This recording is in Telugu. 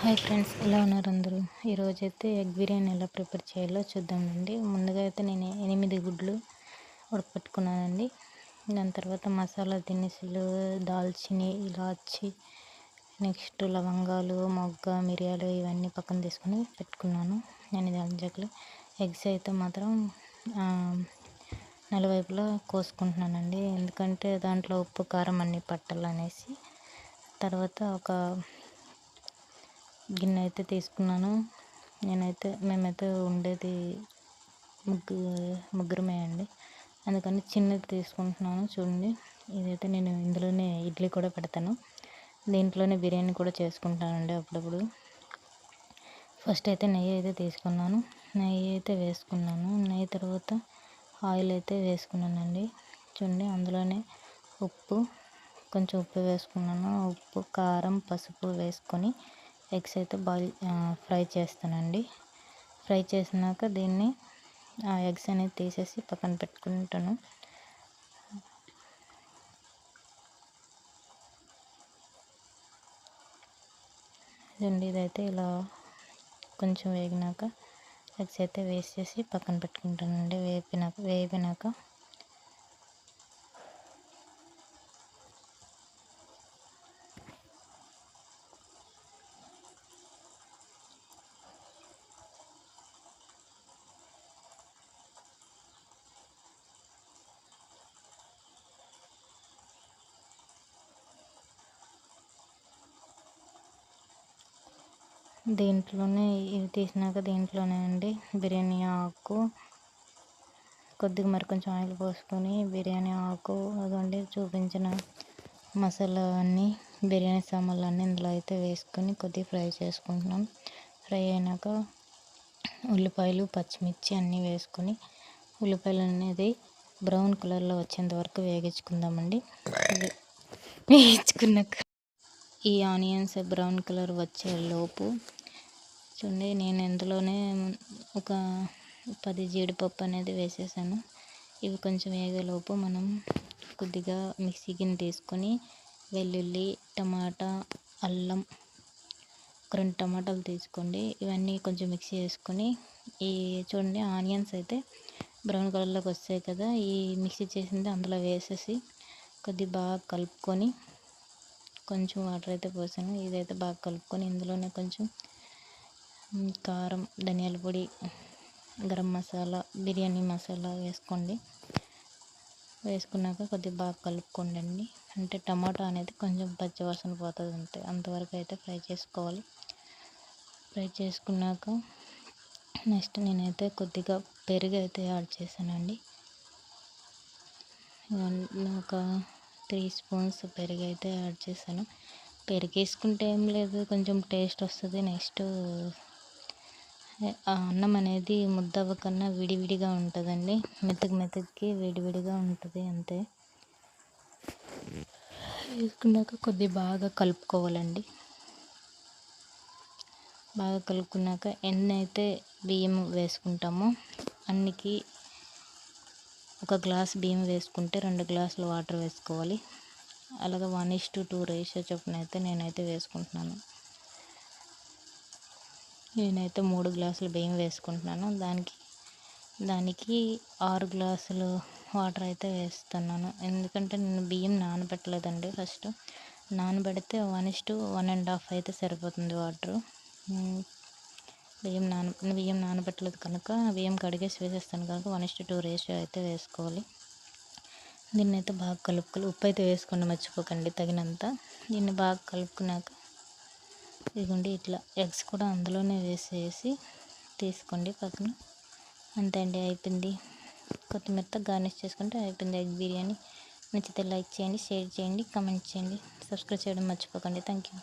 హాయ్ ఫ్రెండ్స్, ఎలా ఉన్నారు అందరూ? ఈరోజైతే ఎగ్ బిర్యానీ ఎలా ప్రిపేర్ చేయాలో చూద్దామండి. ముందుగా అయితే నేను 8 గుడ్లు ఉడకపెట్టుకున్నానండి. దాని తర్వాత మసాలా దినుసులు, దాల్చిని, ఇలాచి, నెక్స్ట్ లవంగాలు, మొగ్గ, మిరియాలు ఇవన్నీ పక్కన తీసుకొని పెట్టుకున్నాను. నేను దాంట్లో ఎగ్స్ అయితే మాత్రం నలువైపులా కోసుకుంటున్నానండి, ఎందుకంటే దాంట్లో ఉప్పు కారం అన్నీ పట్టాలనేసి. తర్వాత ఒక గిన్నె అయితే తీసుకున్నాను. మేమైతే ఉండేది ముగ్గురమే అండి, అందుకని చిన్నది తీసుకుంటున్నాను. చూడండి, ఇదైతే నేను ఇందులోనే ఇడ్లీ కూడా పెడతాను, దీంట్లోనే బిర్యానీ కూడా చేసుకుంటానండి అప్పుడప్పుడు. ఫస్ట్ అయితే నెయ్యి అయితే తీసుకున్నాను, నెయ్యి అయితే వేసుకున్నాను. నెయ్యి తర్వాత ఆయిల్ అయితే వేసుకున్నానండి. చూడండి, అందులోనే కొంచెం ఉప్పు వేసుకున్నాను. ఉప్పు, కారం, పసుపు వేసుకొని ఎగ్స్ అయితే ఫ్రై చేస్తానండి. ఫ్రై చేసినాక దీన్ని ఆ ఎగ్స్ అనేది తీసేసి పక్కన పెట్టుకుంటాను. ఇదైతే ఇలా కొంచెం వేగినాక ఎగ్స్ అయితే వేసేసి పక్కన పెట్టుకుంటానండి. వేపినాక దీంట్లోనే ఇవి తీసినాక దీంట్లోనే అండి బిర్యానీ ఆకు, కొద్దిగా మరి కొంచెం ఆయిల్ పోసుకొని బిర్యానీ ఆకు, అదండి చూపించిన మసాలా అన్నీ, బిర్యానీ సామాన్లు అన్నీ ఇందులో అయితే వేసుకొని కొద్దిగా ఫ్రై చేసుకుంటున్నాం. ఫ్రై అయినాక ఉల్లిపాయలు, పచ్చిమిర్చి అన్నీ వేసుకొని ఉల్లిపాయలు అనేది బ్రౌన్ కలర్లో వచ్చేంత వరకు వేగించుకుందామండి. వేయించుకున్నాక ఈ ఆనియన్స్ బ్రౌన్ కలర్ వచ్చే లోపు చూడండి, నేను ఇందులోనే ఒక 10 జీడిపప్పు అనేది వేసేసాను. ఇవి కొంచెం వేగేలోపు మనం కొద్దిగా మిక్సీ గిన్నె తీసుకొని వెల్లుల్లి, టమాటా, అల్లం, ఒక 2 టమాటాలు తీసుకోండి. ఇవన్నీ కొంచెం మిక్సీ చేసుకొని చూడండి, ఆనియన్స్ అయితే బ్రౌన్ కలర్లోకి వస్తాయి కదా, ఈ మిక్సీ చేసింది అందులో వేసేసి కొద్దిగా బాగా కలుపుకొని, కొంచెం వాటర్ అయితే పోసాను. ఇదైతే బాగా కలుపుకొని ఇందులోనే కొంచెం కారం, ధనియాల పొడి, గరం మసాలా, బిర్యానీ మసాలా వేసుకోండి. వేసుకున్నాక కొద్దిగా బాగా కలుపుకోండి. అంటే టమాటా అనేది కొంచెం పచ్చివాసన పోతుంది, అంతే. అంతవరకు అయితే ఫ్రై చేసుకోవాలి. ఫ్రై చేసుకున్నాక నెక్స్ట్ నేనైతే కొద్దిగా పెరుగు అయితే యాడ్ చేశానండి. ఒక 3 స్పూన్స్ పెరుగు అయితే యాడ్ చేశాను. పెరుగు వేసుకుంటే ఏం లేదు, కొంచెం టేస్ట్ వస్తుంది. నెక్స్ట్ అన్నం అనేది ముద్దవ్వ కన్నా విడివిడిగా ఉంటుందండి, మెత్తకి విడివిడిగా ఉంటుంది, అంతే. వేసుకున్నాక కొద్దిగా బాగా కలుపుకోవాలండి. బాగా కలుపుకున్నాక ఎన్ని అయితే బియ్యం వేసుకుంటామో అన్నికి ఒక గ్లాస్ బియ్యం వేసుకుంటే 2 గ్లాసులు వాటర్ వేసుకోవాలి. అలాగే 1:2 రేషియో చొప్పున అయితే నేనైతే వేసుకుంటున్నాను. నేనైతే 3 గ్లాసులు బియ్యం వేసుకుంటున్నాను. దానికి 6 గ్లాసులు వాటర్ అయితే వేస్తున్నాను, ఎందుకంటే నేను బియ్యం నానబెట్టలేదండి. ఫస్ట్ నానబెడితే 1:1.5 అయితే సరిపోతుంది వాటరు. బియ్యం నానబెట్టలేదు కనుక బియ్యం కడిగేసి వేసేస్తాను కనుక 1:2 రేషియో అయితే వేసుకోవాలి. దీన్ని అయితే బాగా కలుపుకొని, ఉప్పు అయితే వేసుకోండి మర్చిపోకండి తగినంత. దీన్ని బాగా కలుపుకున్నాక ఇదిగోండి, ఇట్లా ఎగ్స్ కూడా అందులోనే వేసేసి తీసుకోండి పక్కన. అంతే అండి, అయిపోయింది. కొత్తిమీరతో గార్నిష్ చేసుకుంటే అయిపోయింది ఎగ్ బిర్యానీ. నచ్చితే లైక్ చేయండి, షేర్ చేయండి, కామెంట్ చేయండి, సబ్స్క్రైబ్ చేయడం మర్చిపోకండి. Thank you.